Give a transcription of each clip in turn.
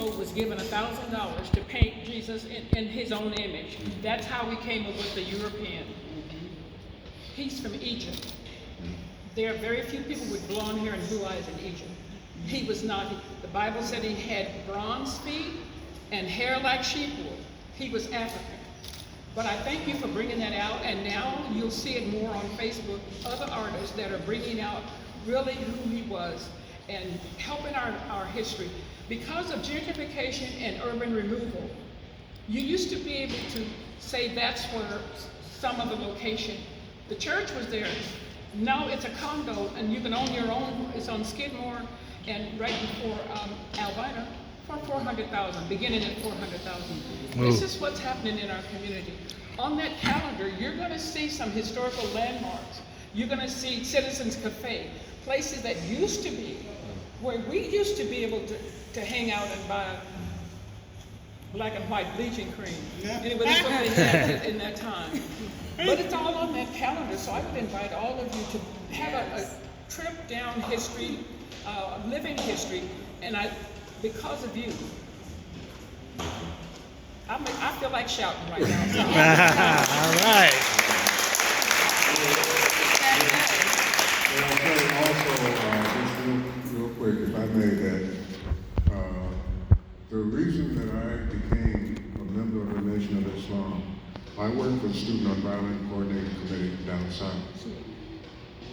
Negro was given $1,000 to paint Jesus in his own image. That's how we came up with the European. He's from Egypt. There are very few people with blonde hair and blue eyes in Egypt. He was not. The Bible said he had bronze feet and hair like sheep wool. He was African. But I thank you for bringing that out, and now you'll see it more on Facebook, other artists that are bringing out really who he was and helping our history. Because of gentrification and urban removal, you used to be able to say that's where some of the location. The church was there. Now it's a condo, and you can own your own. It's on Skidmore and right before Albina for $400,000, beginning at $400,000. This is what's happening in our community. On that calendar, you're going to see some historical landmarks. You're going to see Citizens Cafe, places that used to be where we used to be able to hang out and buy black and white bleaching cream. Anyway, that's what they had in that time. But it's all on that calendar, so I would invite all of you to have a trip down history, living history, and because of you, I feel like shouting right now. All right. And I'll say also, just real quick, if I may, that the reason that I became a member of the Nation of Islam, I work for the Student Nonviolent Coordinating Committee down south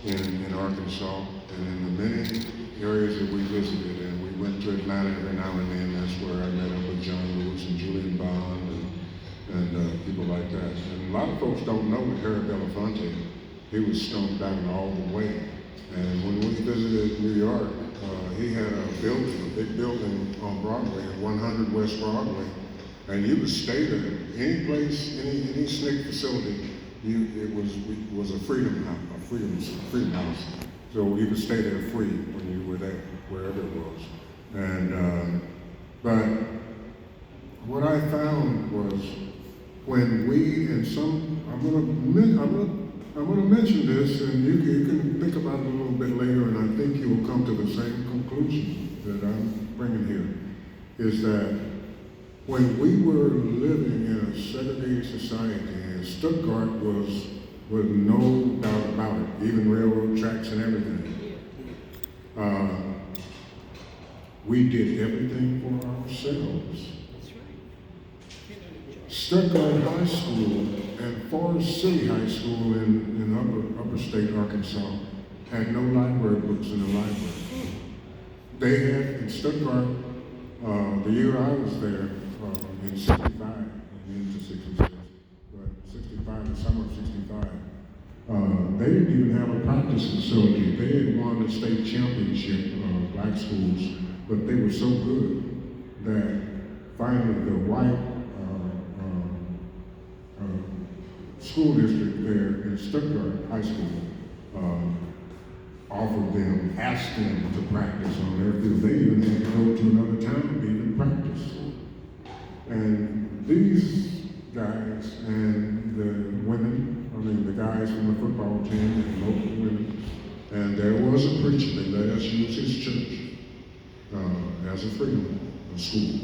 in Arkansas, and in the many areas that we visited, and we went to Atlanta every now and then. That's where I met up with John Lewis and Julian Bond and people like that. And a lot of folks don't know that Harry Belafonte, he was stoned down all the way. And when we visited New York, he had a big building on Broadway, at 100 West Broadway, and you could stay there. Any place, any SNCC facility, it was a freedom house. So you could stay there free when you were there, wherever it was. And but what I found was when we and I'm gonna mention this, and you can think about it a little bit later, and I think you will come to the same conclusion that I'm bringing here, is that when we were living in a segregated society, and Stuttgart was no doubt about it, even railroad tracks and everything. We did everything for ourselves. Stuttgart High School and Forest City High School in upper state Arkansas had no library books in the library. They had in Stuttgart, the year I was there, in 65, into 66, but 65, the summer of 65, they didn't even have a practice facility. They had won the state championship, black schools, but they were so good that finally the white school district there in Stuttgart High School offered them, asked them to practice on their field. They even had to go to another town to even practice. And these guys and the women, the guys from the football team and the local women, and there was a preacher that let us use his church as a freedom school.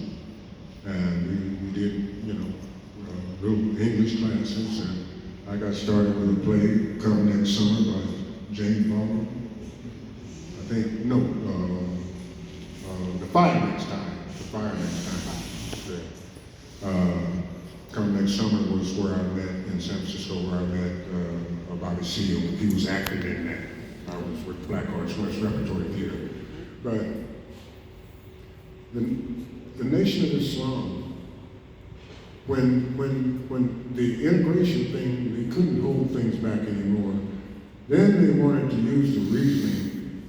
And we did, little English classes, and I got started with a play, Come Next Summer by James Baldwin. I think, The Fire Next Time. Come Next Summer was where I met in San Francisco, where I met Bobby Seale. He was acting in that. I was with Black Arts West Repertory Theater. But the Nation of Islam, when the integration thing, they couldn't hold things back anymore, then they wanted to use the reasoning,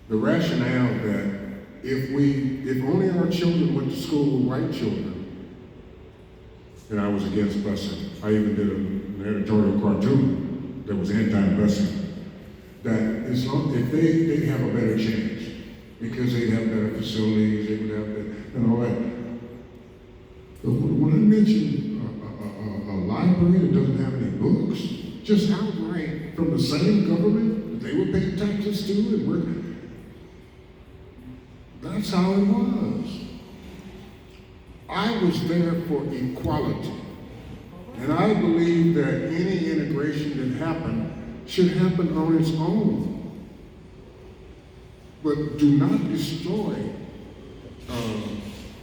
the rationale that if only our children went to school with white children, and I was against busing. I even did an editorial cartoon that was anti-busing. That Islam, if they have a better chance, because they'd have better facilities, they would have better, and all that. But when I mention a library that doesn't have any books, just outright from the same government that they were paying taxes to and working, that's how it was. I was there for equality. And I believe that any integration that happened should happen on its own. But do not destroy,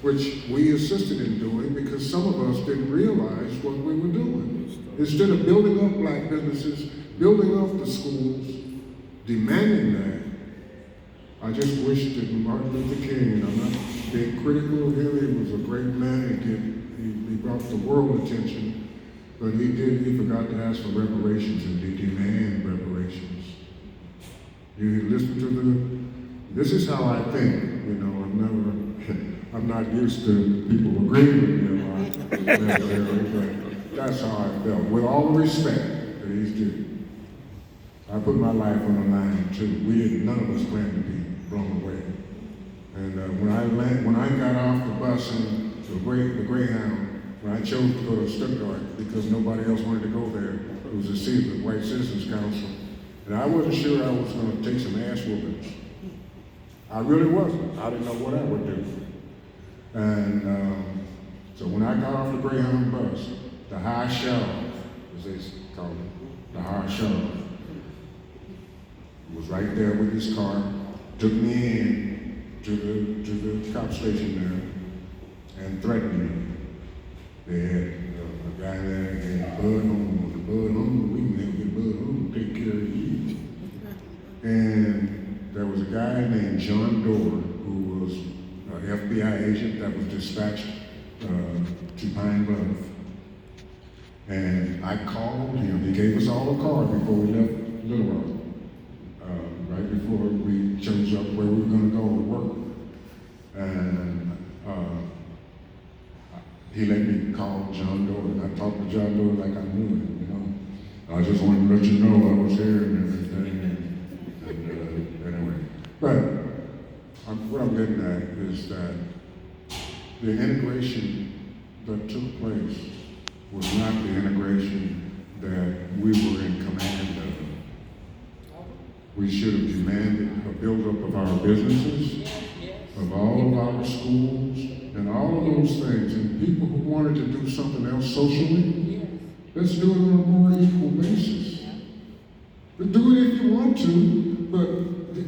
which we assisted in doing because some of us didn't realize what we were doing. Instead of building up black businesses, building up the schools, demanding that, I just wish that Martin Luther King, and I'm not being critical of him, he was a great man, he brought the world attention, but he forgot to ask for reparations and to demand reparations. You listen to this is how I think, I'm not used to people agreeing with me necessarily, but that's how I felt, with all the respect that he's due. I put my life on the line too. None of us planned to be blown away. And when I got off the bus and the Greyhound, when I chose to go to Stuttgart because nobody else wanted to go there, it was the seat of the White Citizens Council, and I wasn't sure I was going to take some ass whoopings. I really wasn't. I didn't know what I would do. And so when I got off the Greyhound bus, the high sheriff, as they call it, the high sheriff, was right there with his car, took me in to the cop station there, and threatened me. They had a guy there named Bud Home. The Bud Home, we can never get Bud Home to take care of you. And there was a guy named John Doerr, who was an FBI agent that was dispatched to Pine Bluff. And I called him. He gave us all a card before we left Little Rock. Right before we chose up where we were going to go to work. And he let me call John Doerr. I talked to John Doerr like I knew him, I just wanted to let you know I was here and everything. And anyway. But what I'm getting at is that the integration that took place was not the integration that we were in command of. We should have demanded a build-up of our businesses, of all of our schools, and all of those things. And people who wanted to do something else socially, let's do it on a more equal basis. But do it if you want to, but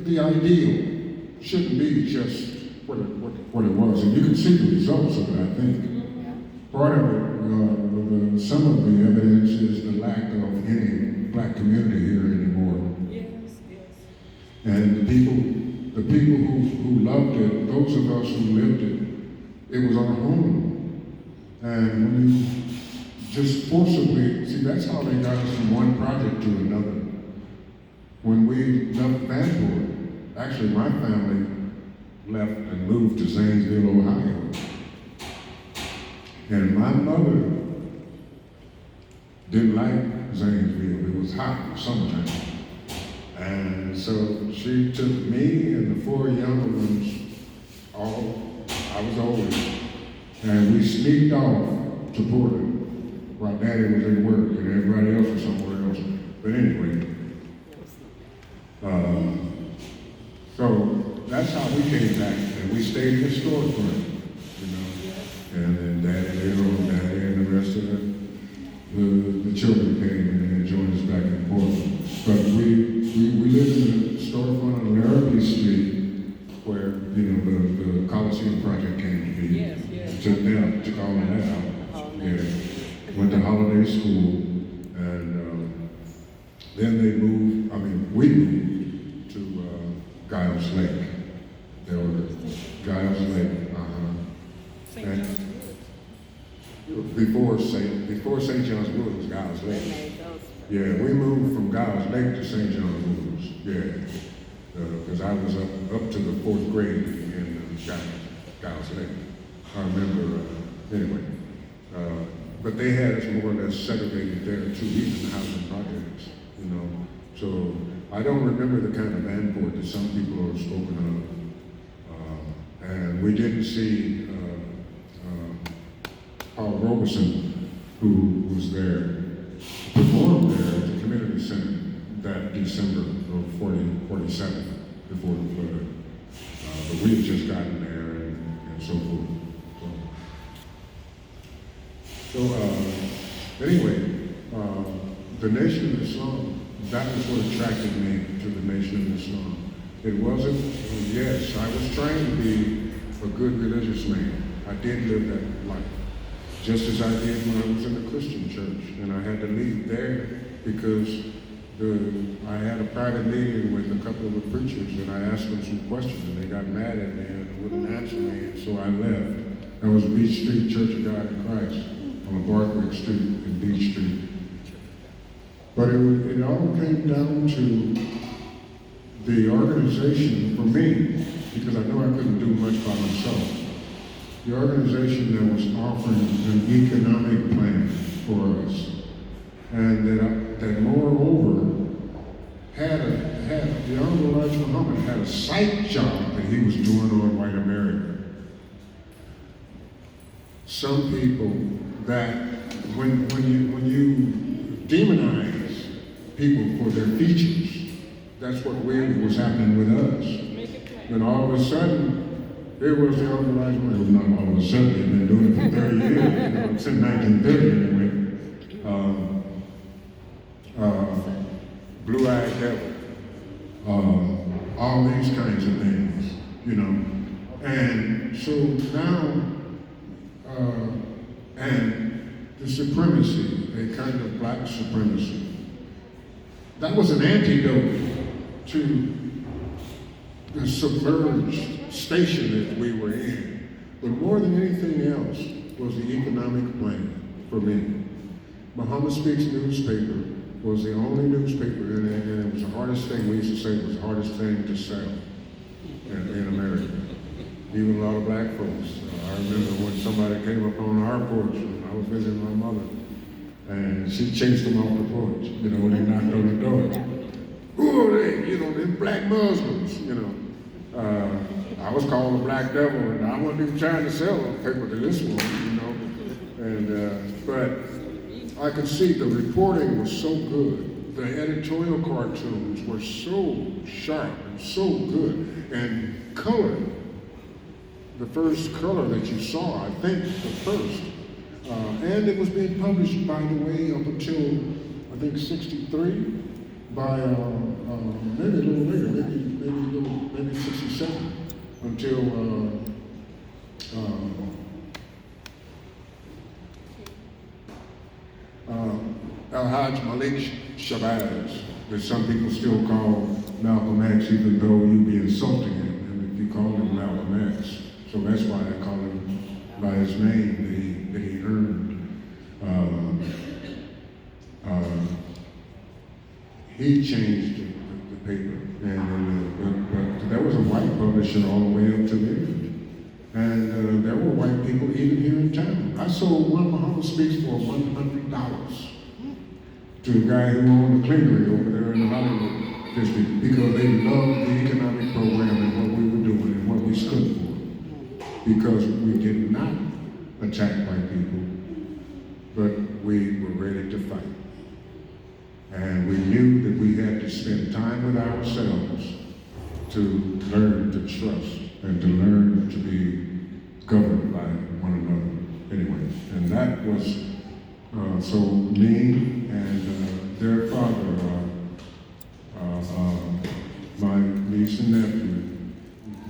the ideal shouldn't be just what it was. And you can see the results of it, I think. Part of it, some of the evidence is the lack of any black community here anymore. And the people who loved it, those of us who lived it, it was our home. And when you just forcibly, see, that's how they got us from one project to another. When we left Vanport, actually my family left and moved to Zanesville, Ohio. And my mother didn't like Zanesville. It was hot summertime. And so she took me and the four younger ones, I was older, and we sneaked off to Portland while Daddy was at work and everybody else was somewhere else. But anyway, so that's how we came back, and we stayed in the storefront, And then Daddy and the rest of the children came and joined us back in Portland. But we lived in a storefront on Larrabee Street where, the Coliseum project came to be. Took all of that out. Went to holiday school, and then we moved to Giles Lake. There was Giles Lake, Before St. John's Wood was Giles Lake. Yeah, we moved from Giles Lake to St. John's Wood. Yeah, because I was up to the 4th grade in Giles Lake. I remember, anyway. But they had us more or less segregated there too, even the housing projects, So I don't remember the kind of Vanport that some people have spoken of. And we didn't see Paul Robeson, who was there, performed there at the community center that December of 47, before the flood. But we had just gotten there and so forth. So, So, anyway, the Nation of Islam, that was what attracted me to the Nation of Islam. It wasn't, yes, I was trying to be a good religious man. I did live that life, just as I did when I was in the Christian church, and I had to leave there because I had a private meeting with a couple of the preachers, and I asked them some questions, and they got mad at me and wouldn't answer me, and so I left. That was Beach Street Church of God in Christ on Barclay Street in Beach Street. But it all came down to the organization for me, because I know I couldn't do much by myself. The organization that was offering an economic plan for us, and that moreover had the Honorable Elijah Muhammad had a sight job that he was doing on white America. Some people that when you demonize people for their features, that's what was happening with us. And all of a sudden, it was the Honorable Elijah Muhammad. Not all of a sudden, they've been doing it for 30 years, since 1930 anyway. Blue-eyed devil, all these kinds of things, And so now, and the supremacy, a kind of black supremacy, that was an antidote to the submerged station that we were in. But more than anything else was the economic plan for me. Muhammad Speaks newspaper was the only newspaper, and it was the hardest thing, we used to say it was the hardest thing to sell in America. Even a lot of black folks. I remember when somebody came up on our porch, and I was visiting my mother, and she chased them off the porch, when they knocked on the door. Who are they? They're black Muslims, I was called a black devil, and I wasn't even trying to sell paper to this woman, And, but I could see the reporting was so good. The editorial cartoons were so sharp and so good. And color, the first color that you saw, I think the first. And it was being published, by the way, up until, I think, 63, by maybe a little later, maybe 67, until Al-Hajj Malik Shabazz, that some people still call Malcolm X, even though you'd be insulting him if you call him Malcolm X. So that's why I call him by his name that he earned. He changed the paper, but there was a white publisher all the way up to the end. And there were white people even here in town. I sold one Muhammad Speaks for $100 to a guy who owned the cleanery over there in the Hollywood district, because they loved the economic program and what we were doing and what we stood for. Because we did not attack white people, but we were ready to fight. And we knew that we had to spend time with ourselves to learn to trust and to learn to be governed by one another. Anyway, and that was so me and their father, my niece and nephew,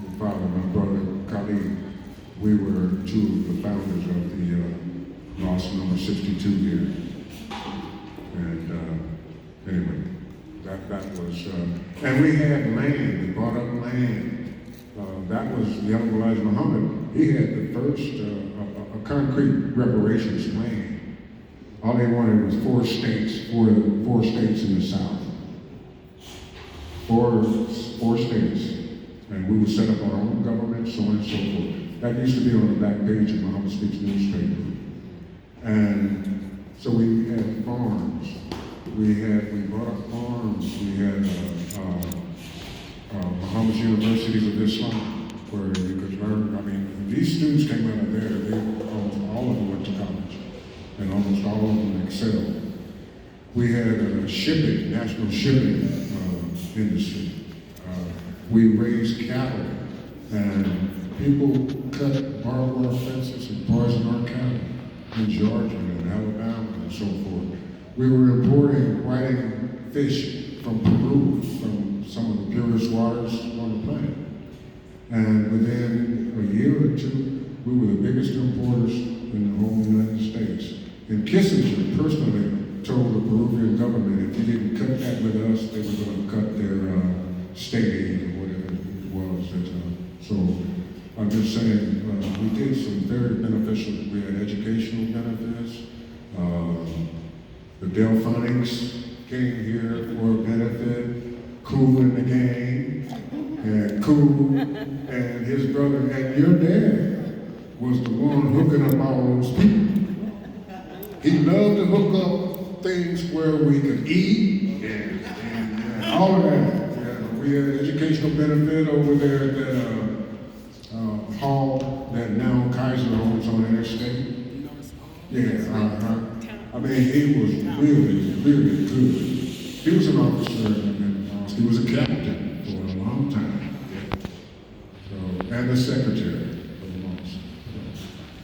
the father, my brother Khalid, we were two of the founders of the lost number 62 here. And anyway, that was, and we had land, we bought up land. That was the Honorable Elijah Muhammad. He had the first a concrete reparations plan. All they wanted was four states in the South. Four states. And we would set up our own government, so on and so forth. That used to be on the back page of Muhammad Speaks newspaper. And so we had farms. We bought up farms. We had Muhammad's Universities of Islam, where you could learn. I mean, these students came out of there. Almost all of them went to college, and almost all of them excelled. We had shipping, national shipping industry. We raised cattle, and people cut barbed wire fences and poisoned our cattle in Georgia and We were importing whiting fish from Peru, from some of the purest waters on the planet. And within a year or two, we were the biggest importers in the whole United States. And Kissinger personally told the Peruvian government if you didn't cut that with us, they were going to cut their state aid or whatever it was at the time. So I'm just saying, we did some very beneficial, we had educational benefits. The Delphonics came here for a benefit, Cool in the Game, and Cool, and his brother, and your dad was the one hooking up all those people. He loved to hook up things where we could eat and all of that. Yeah, we had educational benefit over there at that hall that now Kaiser owns on Interstate. Yeah, I mean, he was really, really good. He was an officer, and he was a captain for a long time. So, and the secretary for the most.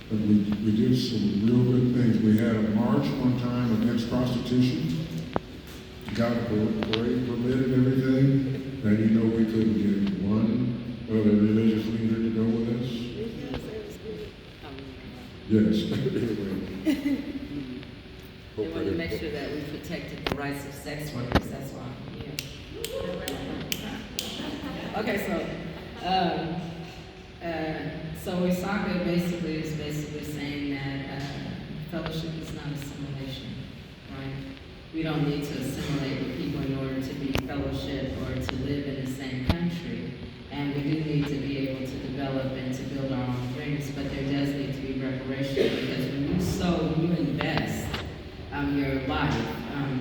But we did some real good things. We had a march one time against prostitution. Got a parade permit and everything. And you know we couldn't get one other religious leader to go with us. Yes. They wanted to make sure that we protected the rights of sex workers, that's why I'm here. Okay, so Isaka basically is saying that fellowship is not assimilation, right? We don't need to assimilate with people in order to be fellowship or to live in the same country. And we do need to be able to develop and to build our own dreams, but there does need to be reparation, because when you sow, you invest your life,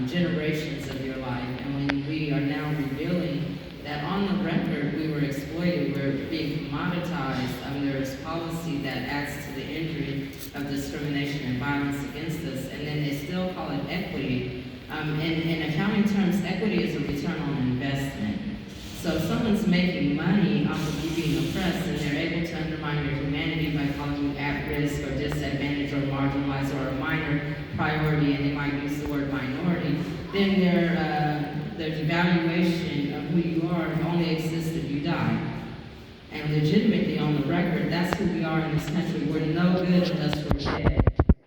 generations of your life, and when we are now revealing that on the record we were exploited, we're being commoditized, there's policy that adds to the injury of discrimination and violence against us, and then they still call it equity. In accounting terms, equity is a return on investment. So if someone's making money off of you being oppressed, and they're able to undermine your humanity by calling you at risk or disadvantaged or marginalized or a minor priority, and they might use the word minority, then their devaluation of who you are only exists if you die. And legitimately on the record, that's who we are in this country. We're no good unless we're dead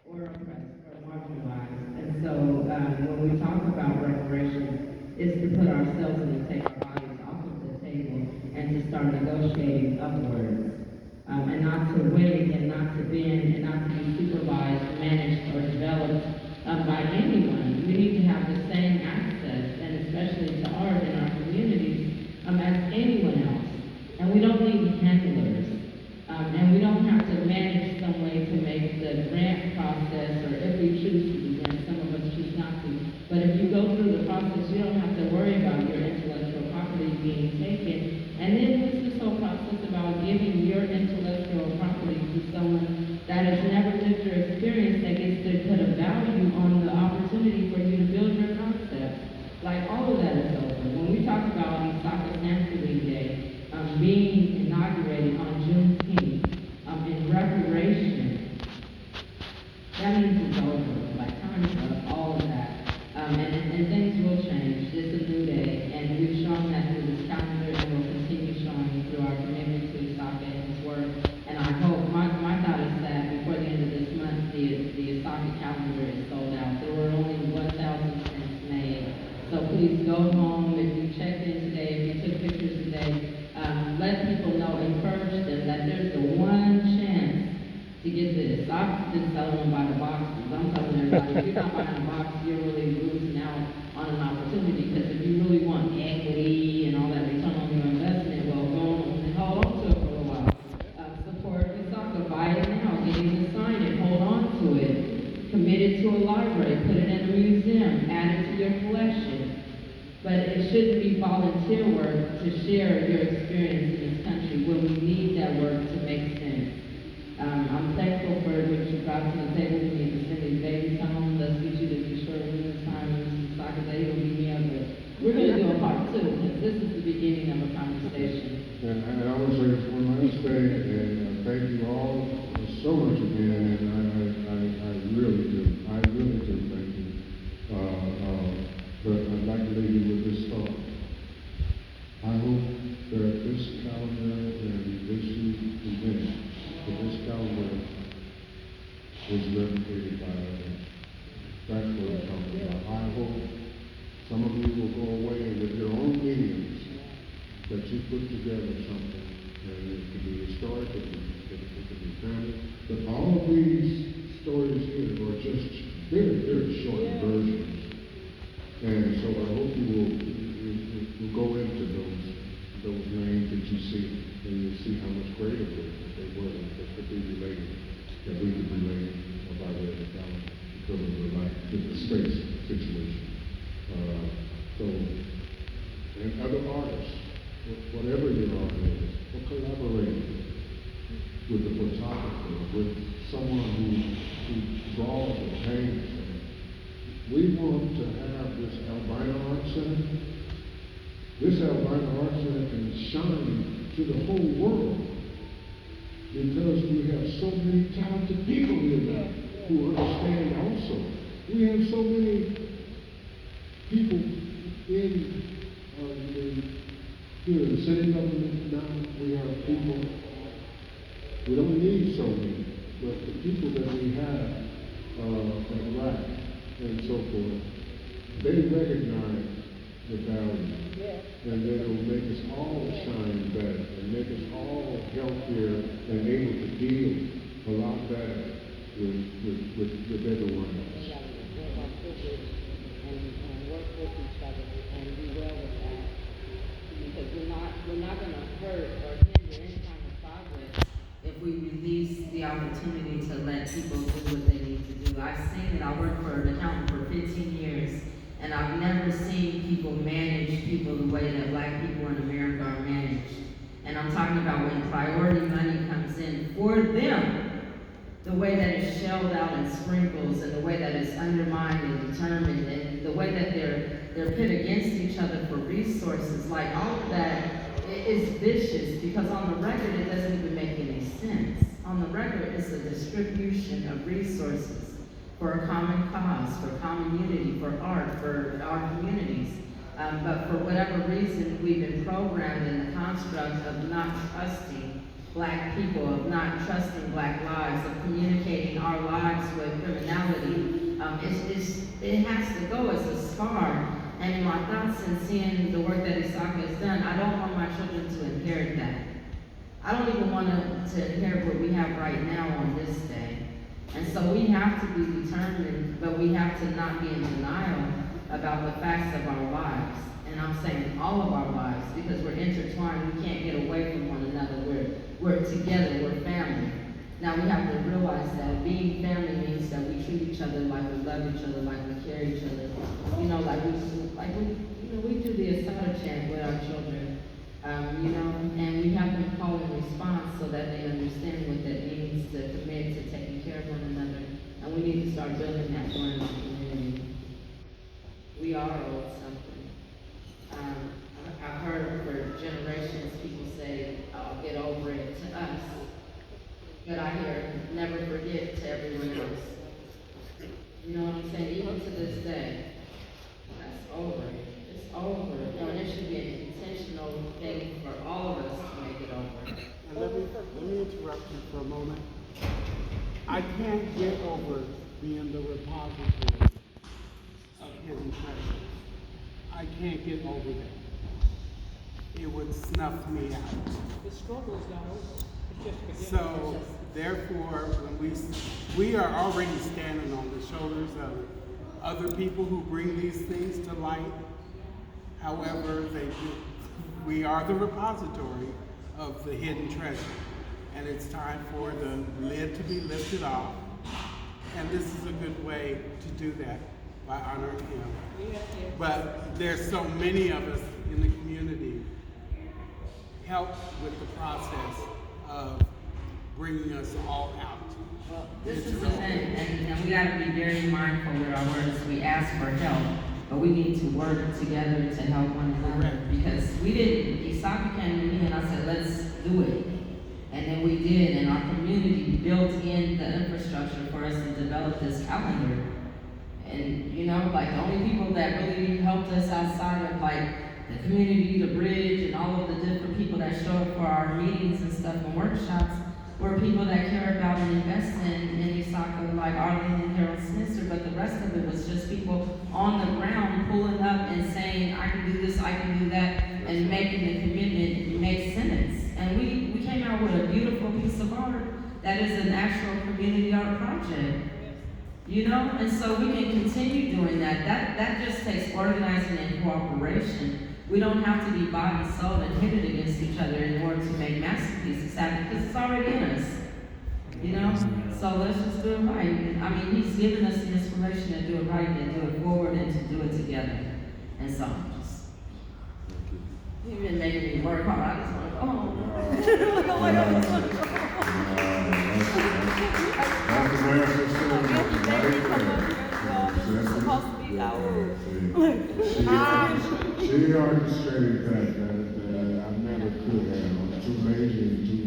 or oppressed or marginalized. And so when we talk about reparations, it's to put ourselves and to take our bodies off of the table and to start negotiating upwards. And not to wait and not to bend and not to be supervised, managed, or developed by anyone. We need to have the same access, and especially to art in our communities, as anyone else. And we don't need handlers. And we don't have to manage some way to make the grant process, or if we choose to do grants, some of us choose not to. But if you go through the process, you don't have to worry about your intellectual property being taken. And then there's this whole process about giving your intellectual property to someone that has never lived your experience, that gets to put a value on the opportunity for you to build your concept. Like, all of that is over. When we talk about Isaka Shamsud-Din Day being inaugurated on Juneteenth in reparation, that means it's over. Like, time's up, all of that. And things will change. It's a new day, and we've shown that through this calendar, and we'll continue showing through our commitment to Isaka and his work. And I hope, my thought is that before the end of this month, the Isaka calendar is sold out. There were only 1,000 prints made. So please go home. If you checked in today, if you took pictures today, let people know, encourage them that there's the one chance to get this. I've been selling them by the boxes. I'm telling everybody, if you're not buying a box, you're really losing out on an opportunity, because if you really want equity and all that return on your investment, well, go on and hold on to it for a while. Support Isaka, buy it now, get him to sign it, hold on to it, commit it to a library, put it in a museum, add it to your collection. But it shouldn't be volunteer work to share your experience in this country when we need that work to make sense. I'm thankful for what you brought to the table for me to send these babies home. Let's get you to be sure when this time Mr. Isaka Day will beat me up, but we're going to do a part two, because this is the beginning of a conversation. And I want to say one last thing, and thank you all so much again, and I really do. I really do thank you. was replicated by others. That's what I'm talking about. I hope some of you will go away and with your own mediums that you put together something, and it can be historic, it can be family, but all of these stories here are just very, very short versions. And so I hope you will go into those names that you see, and you'll see how much greater they were, that could be related, that we could relate by way of balance because of the space situation. And other artists, whatever your art is, or collaborate with the photographer, with someone who draws and paints. We want to have this albino art center. This albino art center can shine to the whole world because we have so many talented people here now who understand also. We have so many people in here in the city government now. We have people. We don't need so many, but the people that we have at RAC and so forth, they recognize the value. And it'll make us all shine better and make us all healthier and able to deal a lot better with everyone else. And work with each other and be well with that. Because we're not going to hurt or hinder any kind of progress if we release the opportunity to let people do what they need to do. I've seen it. I worked for an accountant for 15 years, and I've never seen people manage people the way that black people in America are managed. And I'm talking about when priority money comes in for them, the way that it's shelled out in sprinkles, and the way that it's undermined and determined, and the way that they're pit against each other for resources. Like, all of that is vicious, because on the record it doesn't even make any sense. On the record, it's a distribution of resources for a common cause, for common unity, for art, for our communities. But for whatever reason, we've been programmed in the construct of not trusting black people, of not trusting black lives, of communicating our lives with criminality. It has to go as a scar. And in my thoughts and seeing the work that Isaka has done, I don't want my children to inherit that. I don't even want to inherit what we have right now on this day. And so we have to be determined, but we have to not be in denial about the facts of our lives. And I'm saying all of our lives, because we're intertwined. We can't get away from one another. We're together, we're family. Now we have to realize that being family means that we treat each other like we love each other, like we care each other. We do the Asada chant with our children, and we have them call in response so that they understand what that means to commit to taking care of one another. And we need to start building that bond in the community. We are owed something. I've heard for generations people say, "I'll get over it," to us. But I hear, "Never forget," to everyone else. You know what I'm saying? Even to this day, that's over. It's over. And it should be an intentional thing for all of us to make it over. And let me interrupt you for a moment. I can't get over being the repository of hidden treasure. I can't get over that. It would snuff me out. The struggle is not over. It's just beginning. So, therefore, when we are already standing on the shoulders of other people who bring these things to light. However, we are the repository of the hidden treasure. And it's time for the lid to be lifted off. And this is a good way to do that, by honoring him. But there's so many of us in the community help with the process of bringing us all out. Well, this is the thing, and we gotta be very mindful with our words. We ask for help, but we need to work together to help one another. Because Isaka came to me and I said, "Let's do it." And then we did, and our community built in the infrastructure for us to develop this calendar. And the only people that really helped us outside of the community, the bridge, and all of the different people that show up for our meetings and stuff and workshops were people that care about and invest in Isaka rest of it was just people on the ground pulling up and saying, I can do this, I can do that, and making the commitment to make sense. And we came out with a beautiful piece of art that is an actual community art project. You know, and so we can continue doing that. That just takes organizing and cooperation. We don't have to be bought and sold and pitted against each other in order to make masterpieces happen, because it's already in us. You know? So let's just do it right. I mean, he's given us the inspiration to do it right and to do it forward and to do it together. And so, you've been making me work hard. I just want to go home. She orchestrated that I never could have. I'm too lazy and too.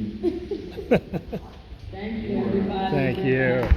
Thank you, everybody. Thank you.